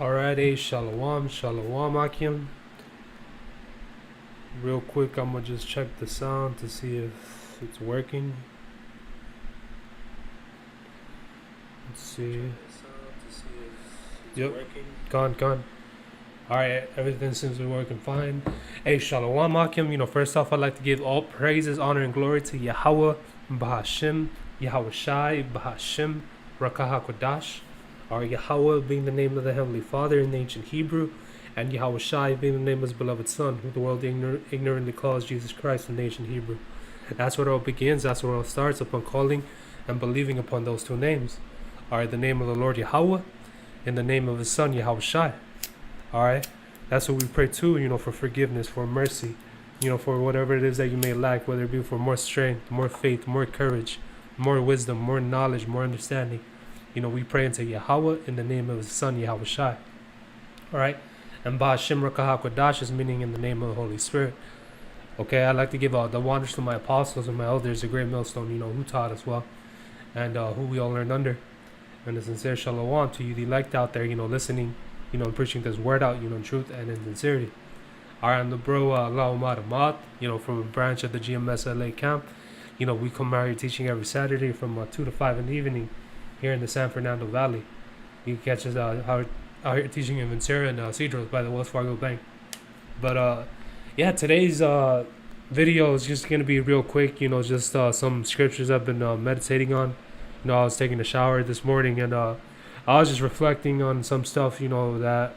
Alrighty, shalom, shalom, Akim. Real quick, I'm gonna just check the sound to see if it's working. Let's see. Yep, gone. Alright, everything seems to be working fine. Hey, shalom, Akim. First off, I'd like to give all praises, honor, and glory to Yahweh, Bahashim, Yahweh Shai, Bahashim, Rakah HaKodash. Or Yahweh being the name of the Heavenly Father in the ancient Hebrew, and Yahweh Shai being the name of his beloved Son, who the world ignorantly calls Jesus Christ in the ancient Hebrew. That's where it all begins, that's where it all starts, upon calling and believing upon those two names. Alright, the name of the Lord Yahweh, and the name of his Son, Yahweh Shai. Alright, that's what we pray to, for forgiveness, for mercy, for whatever it is that you may lack, whether it be for more strength, more faith, more courage, more wisdom, more knowledge, more understanding. We pray into Yahweh in the name of his Son, Yahweh Shai. Alright? And Ba'ashim Rakah HaKodash is meaning in the name of the Holy Spirit. Okay, I'd like to give the wonders to my apostles and my elders, a great millstone, who taught us well, and who we all learned under. And a sincere shalom to you, the elect out there, listening, and preaching this word out, in truth and in sincerity. Alright, I'm the bro, Allahumma Ahmad, from a branch of the GMS LA camp. We come out here teaching every Saturday from 2 to 5 in the evening, here in the San Fernando Valley. You can catch us out here teaching in Ventura and Cedros by the Wells Fargo Bank. But today's video is just gonna be real quick. Just some scriptures I've been meditating on. I was taking a shower this morning and I was just reflecting on some stuff that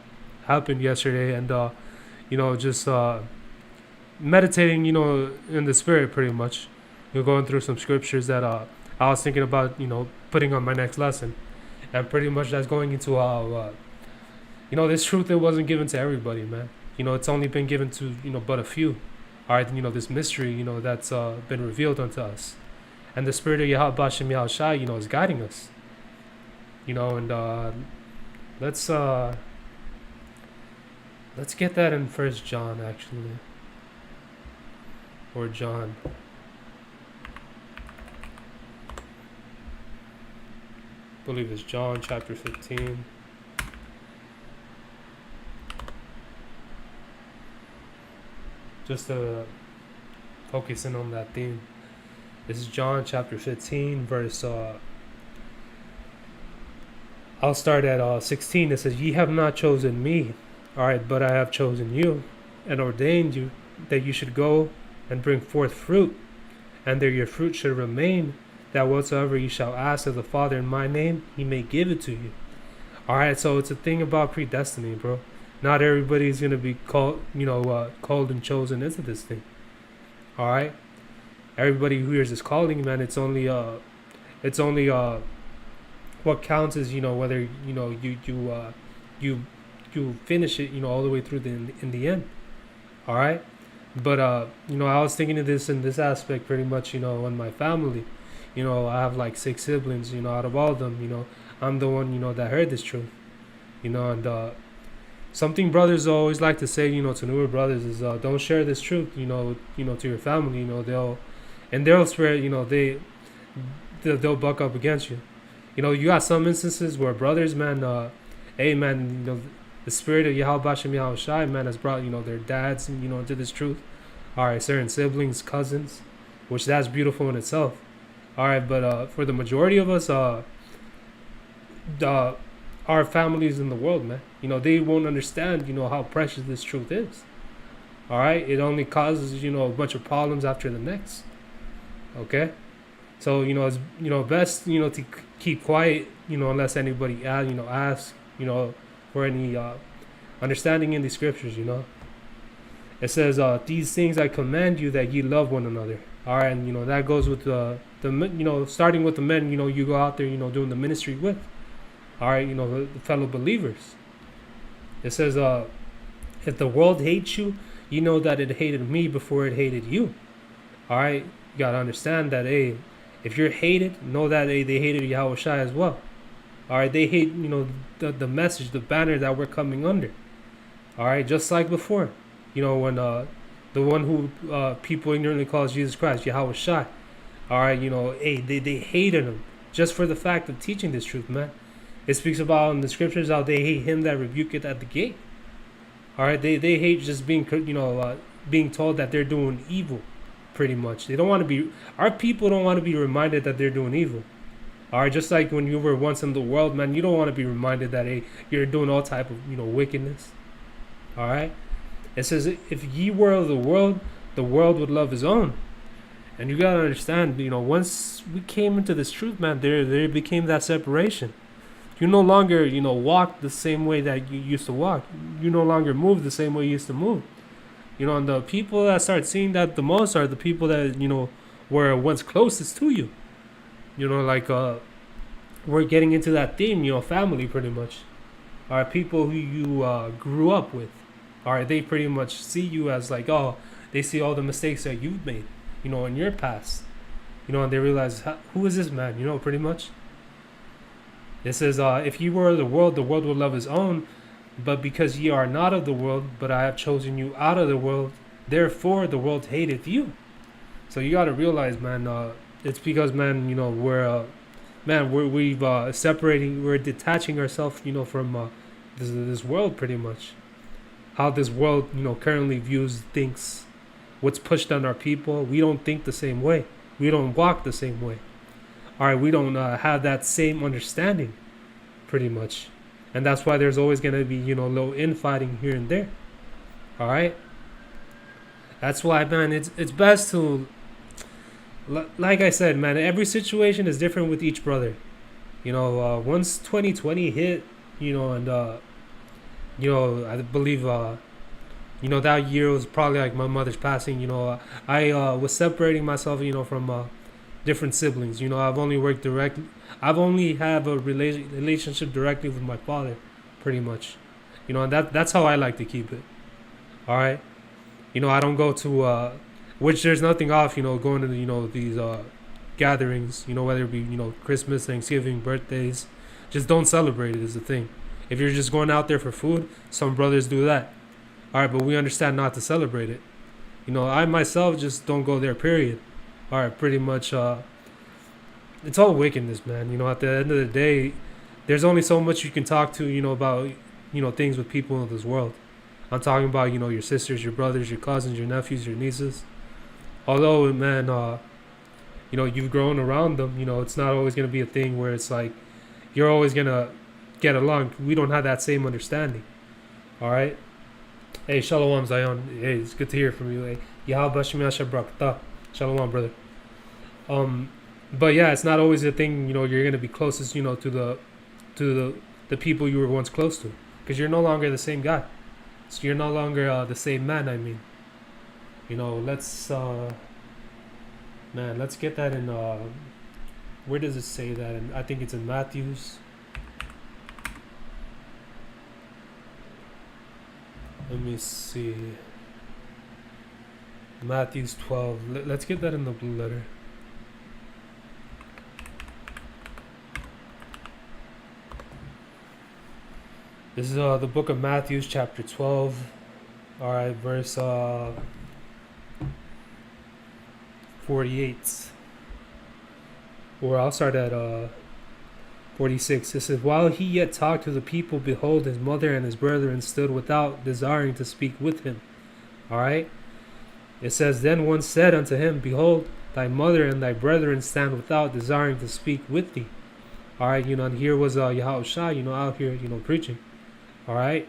happened yesterday and just meditating in the spirit pretty much. Going through some scriptures that I was thinking about putting on my next lesson, and pretty much that's going into how this truth, it wasn't given to everybody, man. It's only been given to but a few. All right, this mystery that's been revealed unto us, and the spirit of Yahweh Bashem Yahweh Shai is guiding us. And let's get that in First John actually, or John. I believe it's John chapter 15. Just to focus in on that theme. This is John chapter 15, verse I'll start at 16. It says, "Ye have not chosen me, alright, but I have chosen you, and ordained you that you should go and bring forth fruit, and that your fruit should remain, that whatsoever you shall ask of the Father in my name, he may give it to you." Alright, so it's a thing about predestiny, bro. Not everybody's gonna be called and chosen into this thing. Alright? Everybody who hears this calling, man, it's only what counts is, whether you finish it, all the way through in the end. Alright? But I was thinking of this in this aspect pretty much, in my family. I have like 6 siblings, out of all of them, I'm the one, that heard this truth, and something brothers always like to say, to newer brothers is, don't share this truth, to your family, they'll swear, they'll buck up against you. You got some instances where brothers, man, hey, man, the spirit of Yahweh Bashem Yahweh Shai, man, has brought, their dads, into this truth. All right, certain siblings, cousins, which that's beautiful in itself. All right, but for the majority of us, our families in the world, man, they won't understand, how precious this truth is. All right, it only causes, a bunch of problems after the next. Okay, so it's best to keep quiet, unless anybody asks, for any understanding in the scriptures. It says, "These things I command you, that ye love one another." All right, and that goes with the starting with the men, you go out there, doing the ministry with. All right, the fellow believers. It says, "If the world hates you, you know that it hated me before it hated you." All right, you gotta understand that, hey, if you're hated, know that they hated Yahweh Shai as well. All right, they hate, the message, the banner that we're coming under. All right, just like before, when the one who people ignorantly calls Jesus Christ, Yahweh Shai. All right, hey, they hated him just for the fact of teaching this truth, man. It speaks about in the scriptures how they hate him that rebuketh at the gate. All right, they hate just being being told that they're doing evil, pretty much. They don't want to be. Our people don't want to be reminded that they're doing evil. All right, just like when you were once in the world, man, you don't want to be reminded that hey, you're doing all type of wickedness. All right, it says if ye were of the world would love his own. And you gotta understand, once we came into this truth, man, there became that separation. You no longer, walk the same way that you used to walk. You no longer move the same way you used to move. And the people that start seeing that the most are the people that, were once closest to you. Like, we're getting into that theme, family pretty much. Are people who you grew up with. Alright, they pretty much see you as like, oh, they see all the mistakes that you've made, in your past. And they realize, who is this man, pretty much. It says, if ye were of the world would love his own. But because ye are not of the world, but I have chosen you out of the world, therefore the world hateth you. So you got to realize, man, it's because, man, we're separating, we're detaching ourselves, from this world pretty much. How this world, currently views things, what's pushed on our people. We don't think the same way. We don't walk the same way. All right, we don't have that same understanding, pretty much. And that's why there's always going to be, little infighting here and there. All right? That's why, man, it's best to, like I said, man, every situation is different with each brother. Once 2020 hit, and, I believe, that year was probably like my mother's passing. I was separating myself, from different siblings. I've only have a relationship directly with my father, pretty much. And that's how I like to keep it. All right. I don't go to which there's nothing off, going to these gatherings, whether it be Christmas, Thanksgiving, birthdays. Just don't celebrate it is the thing. If you're just going out there for food, some brothers do that. All right, but we understand not to celebrate it. I myself just don't go there, period. All right, pretty much, it's all wickedness, man. At the end of the day, there's only so much you can talk to, about, things with people in this world. I'm talking about, your sisters, your brothers, your cousins, your nephews, your nieces. Although, man, you've grown around them, it's not always going to be a thing where it's like, you're always going to get along. We don't have that same understanding. All right? Hey, Shalom, Zion. Hey, it's good to hear from you. Hey, Yahweh Shem Yasha Brakta. Shalom, brother. But yeah, it's not always a thing. You're gonna be closest. To the people you were once close to, because you're no longer the same guy. So you're no longer the same man. I mean, let's let's get that in. Where does it say that? I think it's in Matthew's. Let me see. Matthew's 12. Let's get that in the blue letter. This is the book of Matthew, chapter 12. All right, verse 48. Or I'll start at 46. It says, while he yet talked to the people, behold, his mother and his brethren stood without, desiring to speak with him. All right. It says, then one said unto him, behold, thy mother and thy brethren stand without, desiring to speak with thee. All right. And here was Yahushua, out here, preaching. All right.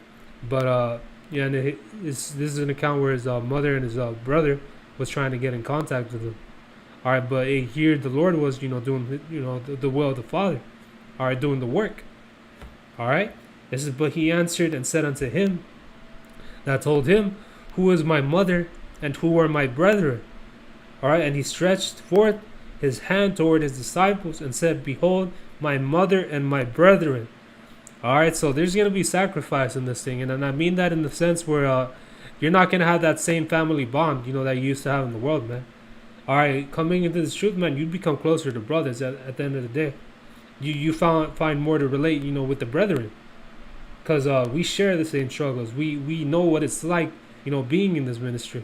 But, and this is an account where his mother and his brother was trying to get in contact with him. All right. But here the Lord was, doing, the will of the Father. All right, doing the work. All right. This is, but he answered and said unto him that told him, who is my mother and who are my brethren? All right. And he stretched forth his hand toward his disciples and said, behold, my mother and my brethren. All right. So there's going to be sacrifice in this thing. And I mean that in the sense where you're not going to have that same family bond, that you used to have in the world, man. All right. Coming into this truth, man, you become closer to brothers at the end of the day. You find more to relate, with the brethren, because we share the same struggles. We know what it's like, being in this ministry.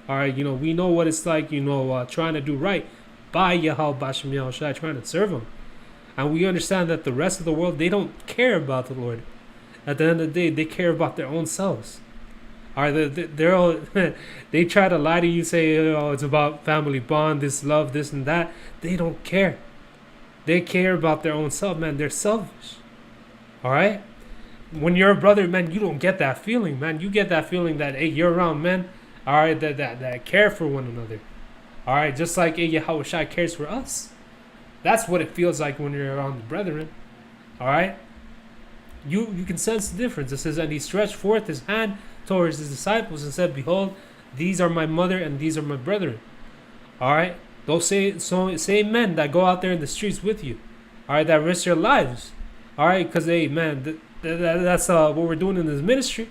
All right, we know what it's like, trying to do right by Yahweh Bashem Yahushua, trying to serve him. And we understand that the rest of the world, they don't care about the Lord. At the end of the day, they care about their own selves. Are they're all they try to lie to you, say, oh, it's about family bond, this love, this and that. They don't care. They care about their own self, man. They're selfish. All right. When you're a brother, man, you don't get that feeling, man. You get that feeling that, hey, you're around men, all right, that care for one another. All right, just like Yahweh Shai cares for us. That's what it feels like when you're around the brethren. All right. You can sense the difference. It says, and he stretched forth his hand towards his disciples and said, behold, these are my mother and these are my brethren. All right. Those same men that go out there in the streets with you. All right. That risk their lives. All right. Because, hey, man, that's what we're doing in this ministry.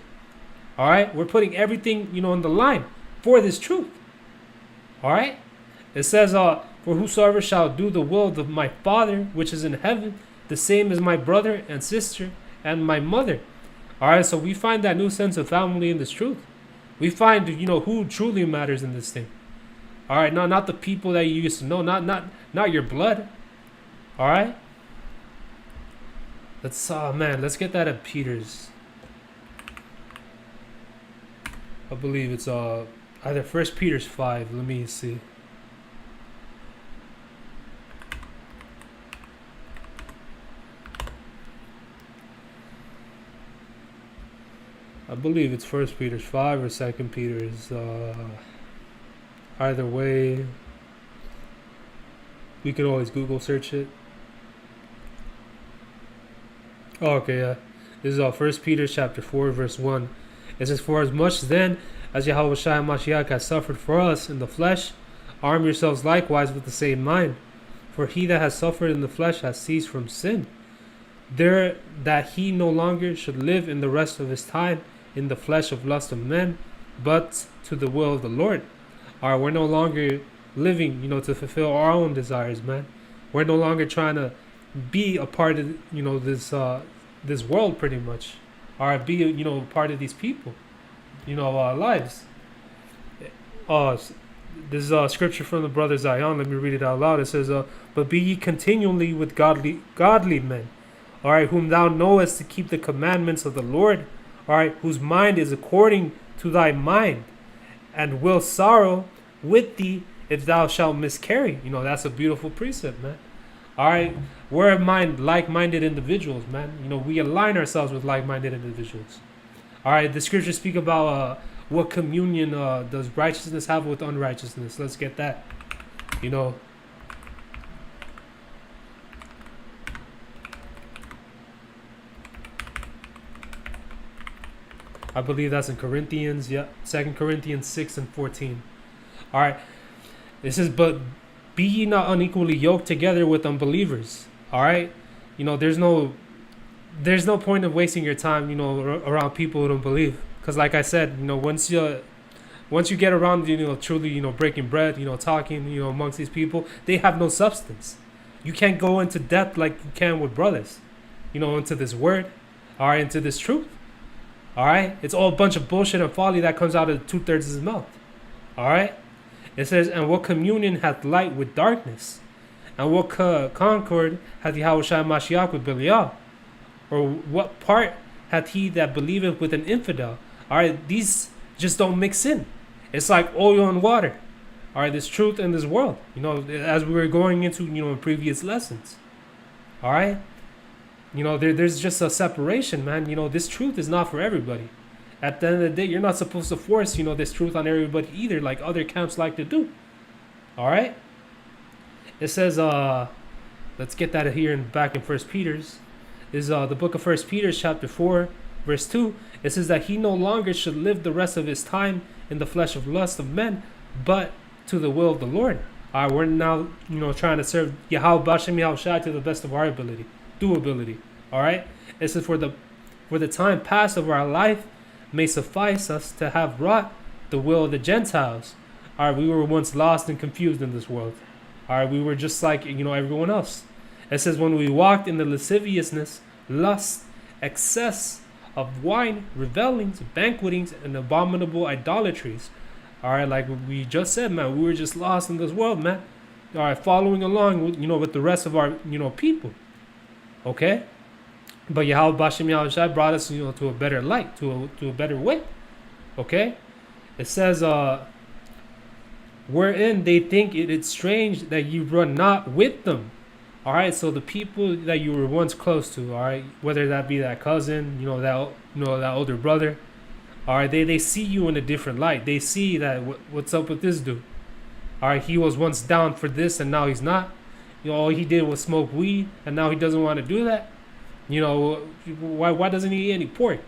All right. We're putting everything, on the line for this truth. All right. It says, for whosoever shall do the will of my Father, which is in heaven, the same is my brother and sister and my mother. All right, so we find that new sense of family in this truth. We find, who truly matters in this thing. All right, no, not the people that you used to know, not your blood. All right. Let's get that at Peter's. I believe it's either 1 Peter's 5. Let me see. I believe it's 1 Peter's 5 or 2 Peter's. Either way, we can always Google search it. Oh, okay, yeah. This is 1 Peter chapter 4, verse 1. It says, for as much then as Yahweh Shai Mashiach has suffered for us in the flesh, arm yourselves likewise with the same mind. For he that has suffered in the flesh has ceased from sin, there that he no longer should live in the rest of his time in the flesh of lust of men, but to the will of the Lord. All right, we're no longer living, to fulfill our own desires, man. We're no longer trying to be a part of, this world, pretty much. All right, be, part of these people, lives. This is scripture from the brother Zion. Let me read it out loud. It says, but be ye continually with godly men, all right, whom thou knowest to keep the commandments of the Lord, all right, whose mind is according to thy mind, and will sorrow with thee if thou shalt miscarry. That's a beautiful precept, man. All right, we're like-minded individuals, man. We align ourselves with like-minded individuals. All right, the scriptures speak about what communion does righteousness have with unrighteousness. Let's get that. I believe that's in Corinthians, 2 Corinthians 6 and 14. All right. It says, but be ye not unequally yoked together with unbelievers. All right. There's no point of wasting your time, around people who don't believe. Because like I said, once you get around, truly, breaking bread, talking, amongst these people, they have no substance. You can't go into depth like you can with brothers, into this word, all right, into this truth. All right, it's all a bunch of bullshit and folly that comes out of 2/3 of his mouth. All right, it says, and what communion hath light with darkness, and what concord hath Yahweh Shai Mashiach with Belial, or what part hath he that believeth with an infidel? All right, these just don't mix in. It's like oil and water. All right, this truth in this world. As we were going into in previous lessons. All right. There's just a separation, man. This truth is not for everybody. At the end of the day, you're not supposed to force, this truth on everybody either, like other camps like to do. All right? It says, let's get that here back in 1 Peter's. Is the book of 1 Peter, chapter 4, verse 2. It says that he no longer should live the rest of his time in the flesh of lust of men, but to the will of the Lord. All right, we're now, trying to serve Yahweh Bashem Yahushai to the best of our ability. Doability. All right. It says, for the time past of our life may suffice us to have wrought the will of the Gentiles. All right, we were once lost and confused in this world. All right, we were just like everyone else. It says, when we walked in the lasciviousness, lust, excess of wine, revelings, banquetings, and abominable idolatries. All right, like we just said, man, we were just lost in this world, man. All right, following along with with the rest of our people. Okay? But Yahweh Bashem Yahushai brought us, to a better light, to a better way. Okay? It says, wherein they think it is strange that you run not with them. All right, so the people that you were once close to, all right, whether that be that cousin, that older brother, all right, they see you in a different light. They see that what's up with this dude. All right, he was once down for this and now he's not. All he did was smoke weed and now he doesn't want to do that. Why doesn't he eat any pork?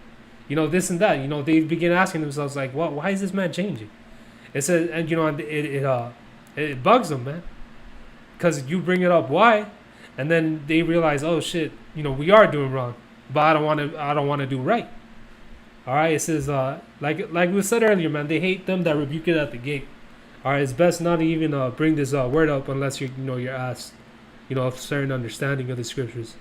This and that. They begin asking themselves like, why is this man changing? It says, and it bugs them, man, because you bring it up why, and then they realize, oh shit, we are doing wrong, but I don't want to do right. All right, it says, like we said earlier, man, they hate them that rebuke it at the gate. All right, it's best not to even bring this word up unless you're asked, of certain understanding of the scriptures.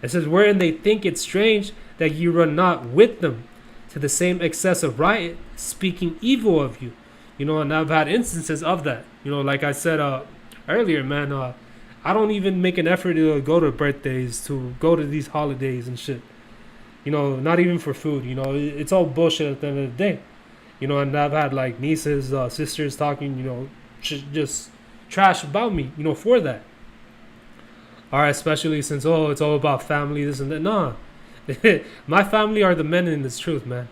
It says, wherein they think it strange that you run not with them to the same excess of riot, speaking evil of you. And I've had instances of that. Like I said earlier, man, I don't even make an effort to go to birthdays, to go to these holidays and shit. Not even for food. It's all bullshit at the end of the day. And I've had like nieces, sisters talking, just trash about me, for that. All right, especially since, it's all about family, this and that. Nah, my family are the men in this truth, man.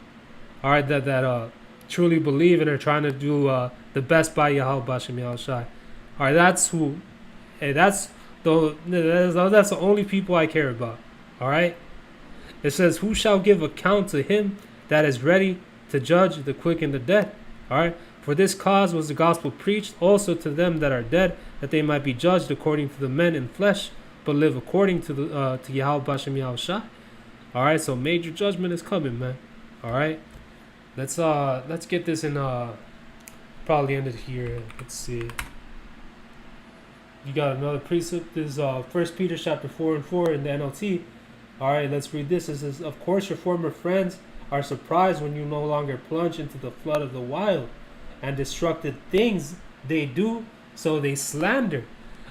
All right, that truly believe and are trying to do the best by Yahweh Bashem Yahushai. All right, that's who. Hey, that's the only people I care about. All right. It says, "Who shall give account to him that is ready to judge the quick and the dead?" All right. For this cause was the gospel preached also to them that are dead, that they might be judged according to the men in flesh, but live according to the to Yahweh Bashem Yahushai. All right. So major judgment is coming, man. All right. Let's get this in probably end it here. Let's see. You got another precept. This is 1 Peter chapter 4:4 in the NLT. All right, let's read this. It says, "Of course, your former friends are surprised when you no longer plunge into the flood of the wild and destructive things they do, so they slander."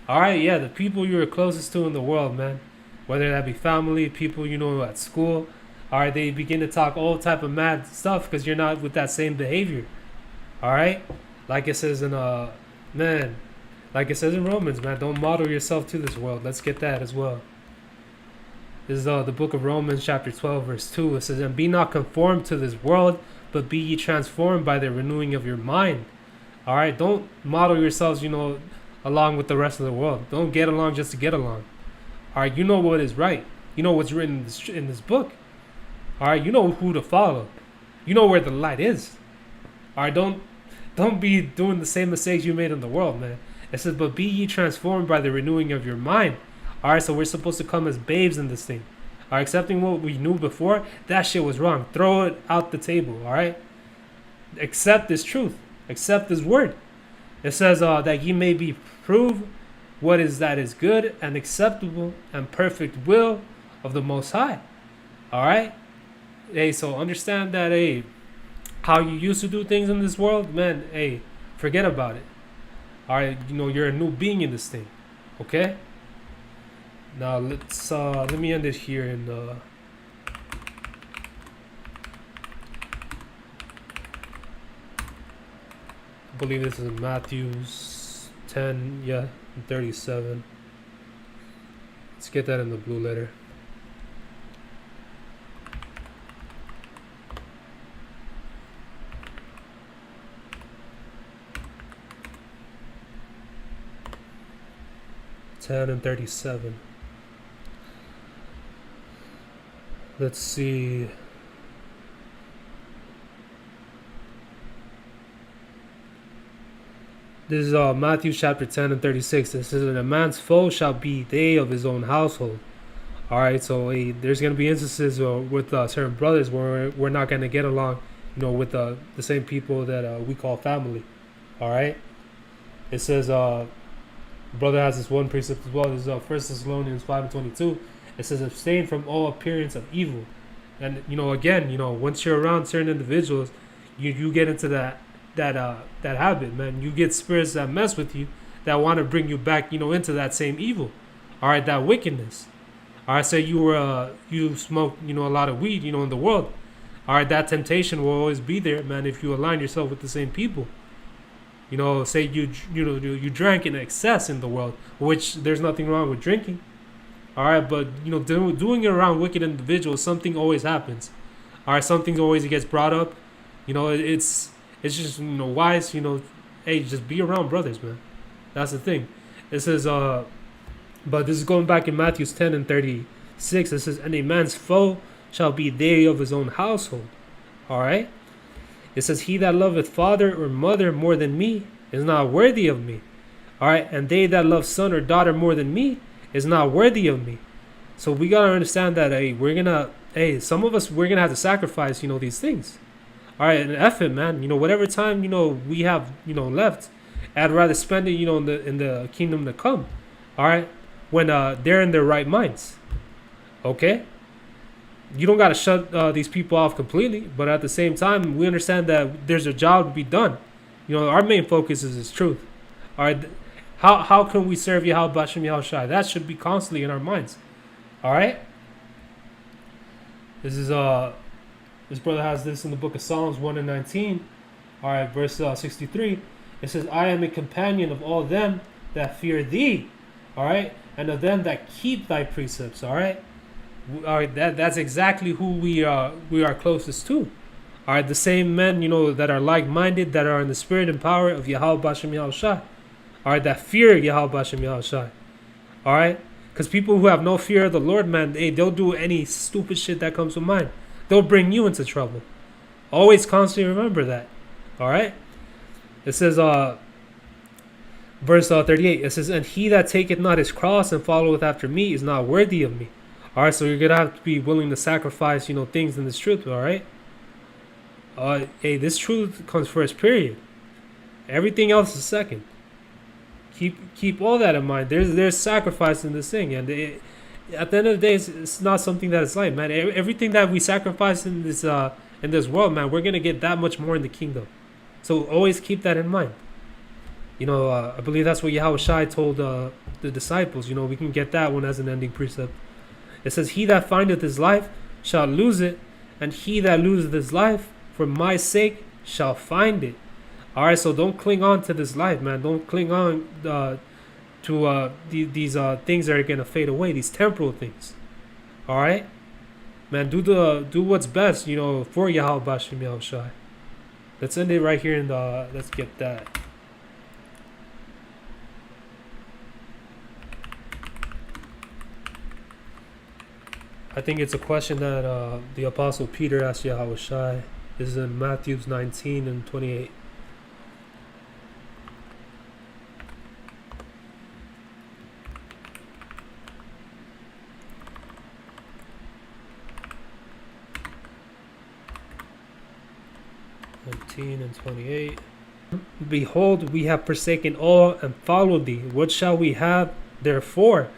All right, yeah, the people you're closest to in the world, man, whether that be family, people at school. All right, they begin to talk all type of mad stuff because you're not with that same behavior. All right, like it says in like it says in Romans, man, don't model yourself to this world. Let's get that as well. This is the book of Romans, chapter 12, verse 2. It says, "And be not conformed to this world, but be ye transformed by the renewing of your mind." All right, don't model yourselves, along with the rest of the world. Don't get along just to get along. All right, you know what is right. You know what's written in this book. All right, you know who to follow. You know where the light is. All right, don't be doing the same mistakes you made in the world, man. It says, "But be ye transformed by the renewing of your mind." All right, so we're supposed to come as babes in this thing. All right, accepting what we knew before, that shit was wrong. Throw it out the table. All right, accept this truth. Accept this word. It says that ye may be prove what is that is good and acceptable and perfect will of the Most High. All right. Hey, so understand that, hey, how you used to do things in this world, man, hey, forget about it. All right, you're a new being in this thing, okay? Now let me end it here in I believe this is in Matthew 10, yeah, 37. Let's get that in the blue letter. And 37. Let's see. This is Matthew chapter 10 and 36. It says, "And a man's foe shall be they of his own household." All right, so there's going to be instances with certain brothers where we're not going to get along, with the same people that we call family. All right. It says, brother has this one precept as well. This is 1 Thessalonians 5:22. It says, "Abstain from all appearance of evil." And again, once you're around certain individuals, you get into that habit, man. You get spirits that mess with you, that want to bring you back, into that same evil. All right, that wickedness. All right, say you were you smoke, you know, a lot of weed, you know, in the world. All right, that temptation will always be there, man. If you align yourself with the same people, you know, say you drank in excess in the world, which there's nothing wrong with drinking. All right, but you know, doing it around wicked individuals, something always happens. All right, something always gets brought up. You know, it's just, you know, wise. You know, hey, just be around brothers, man. That's the thing. It says but this is going back in Matthew 10:36. It says, and a man's foe shall be they of his own household. All right. It says, he that loveth father or mother more than me is not worthy of me. All right, and they that love son or daughter more than me is not worthy of me. So we gotta understand that some of us, we're gonna have to sacrifice, you know, these things. All right, and F it, man. You know, whatever time, you know, we have, you know, left, I'd rather spend it, you know, in the kingdom to come. All right, when they're in their right minds. Okay, you don't gotta shut these people off completely, but at the same time, we understand that there's a job to be done. You know, our main focus is truth. All right, how can we serve Yahweh Bashem Yahushai? That should be constantly in our minds. All right, this is this brother has this in the book of Psalms 1:19. All right, verse 63. It says, I am a companion of all them that fear thee. All right, and of them that keep thy precepts. All right. All right, that's exactly who we are closest to. All right, the same men, you know, that are like-minded, that are in the spirit and power of Yahweh Bashem Yahushai. All right, that fear Yahweh Bashem Yahushai. All right, because people who have no fear of the Lord, man, they'll do any stupid shit that comes to mind. They'll bring you into trouble. Always constantly remember that. All right, it says, verse 38. It says, and he that taketh not his cross and followeth after me is not worthy of me. All right, so you're gonna have to be willing to sacrifice, you know, things in this truth. All right. Hey, this truth comes first. Period. Everything else is second. Keep all that in mind. There's sacrifice in this thing, and at the end of the day, it's not something that is light, man. Everything that we sacrifice in this world, man, we're gonna get that much more in the kingdom. So always keep that in mind. You know, I believe that's what Yahweh Shai told the disciples. You know, we can get that one as an ending precept. It says, he that findeth his life shall lose it, and he that loseth his life for my sake shall find it. All right, so don't cling on to this life, man. Don't cling on to these things that are going to fade away, these temporal things. All right? Man, do what's best, you know, for Yahweh Bashem Yahushai. Let's end it right here, and let's get that. I think it's a question that the Apostle Peter asked Yahweh Shai. This is in Matthew 19:28. Behold, we have forsaken all and followed thee. What shall we have therefore?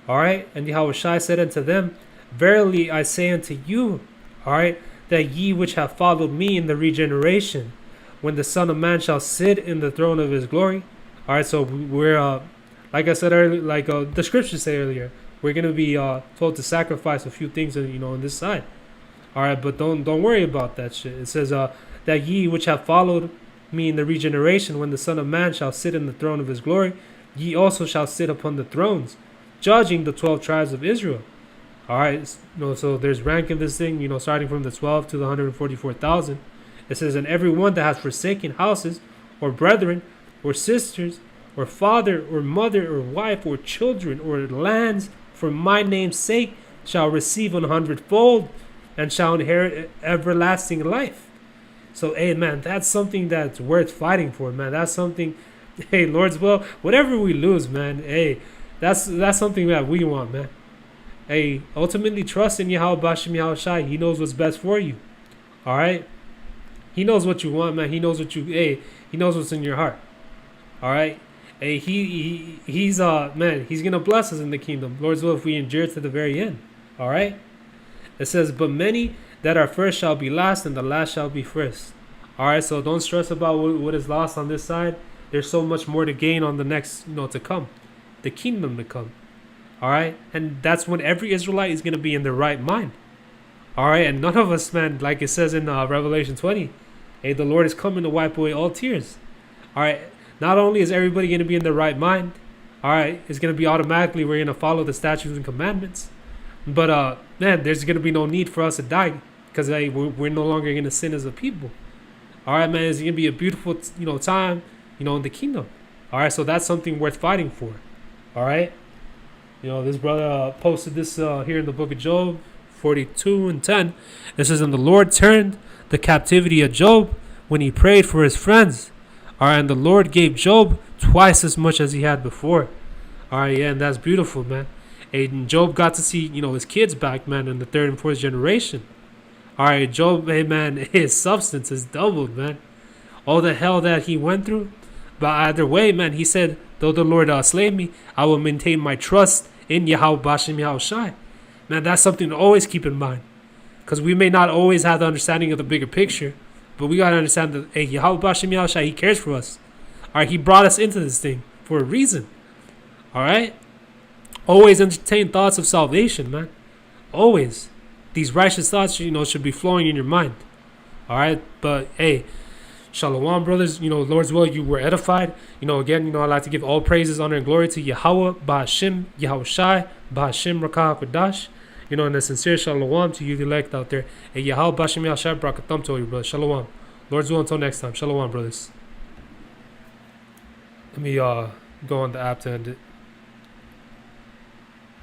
All right. And Yahweh Shai said unto them, verily I say unto you, all right, that ye which have followed me in the regeneration, when the Son of Man shall sit in the throne of his glory. All right, so we're, like I said earlier, like the scriptures say earlier, we're going to be told to sacrifice a few things, you know, on this side. All right, but don't worry about that shit. It says that ye which have followed me in the regeneration, when the Son of Man shall sit in the throne of his glory, ye also shall sit upon the thrones, judging the 12 tribes of Israel. All right, you know, so there's rank in this thing, you know, starting from the 12 to the 144,000. It says, and every one that has forsaken houses, or brethren, or sisters, or father, or mother, or wife, or children, or lands, for my name's sake, shall receive 100-fold, and shall inherit everlasting life. So, hey, man, that's something that's worth fighting for, man. That's something, hey, Lord's will, whatever we lose, man, hey, that's something that we want, man. Hey, ultimately trust in Yahweh Bashem Yahushai. He knows what's best for you. All right? He knows what you want, man. He knows what he knows what's in your heart. All right? Hey, he's man, he's going to bless us in the kingdom. Lord's will, if we endure to the very end. All right? It says, but many that are first shall be last, and the last shall be first. All right? So don't stress about what is lost on this side. There's so much more to gain on the next, you know, to come. The kingdom to come. All right. And that's when every Israelite is going to be in their right mind. All right. And none of us, man, like it says in Revelation 20, hey, the Lord is coming to wipe away all tears. All right. Not only is everybody going to be in their right mind, all right, it's going to be automatically we're going to follow the statutes and commandments. But, man, there's going to be no need for us to die because hey, we're no longer going to sin as a people. All right, man, it's going to be a beautiful, time, in the kingdom. All right, so that's something worth fighting for. All right. This brother posted this here in the book of Job 42:10. It says, and the Lord turned the captivity of Job when he prayed for his friends. All right, and the Lord gave Job twice as much as he had before. All right, yeah, and that's beautiful, man. And Job got to see, his kids back, man, in the third and fourth generation. All right, Job, hey, man, his substance has doubled, man. All the hell that he went through. But either way, man, he said, though the Lord slay me, I will maintain my trust in Yahweh Bashem Yahushai. Man, that's something to always keep in mind. Because we may not always have the understanding of the bigger picture, but we got to understand that, hey, Yahweh Bashem Yahushai, he cares for us. All right, he brought us into this thing for a reason. All right? Always entertain thoughts of salvation, man. Always. These righteous thoughts, should be flowing in your mind. All right? But, hey, Shalom, brothers. Lord's will, you were edified. Again, I'd like to give all praises, honor, and glory to Yahweh, Ba'ashim, Yahushai, Ba'ashim, Rakah, Kodash. And a sincere shalom to you, the elect out there. And Yahweh, Ba'ashim, Yahushai, Brakatam to you, brother. Shalom. Lord's will until next time. Shalom, brothers. Let me go on the app to end it.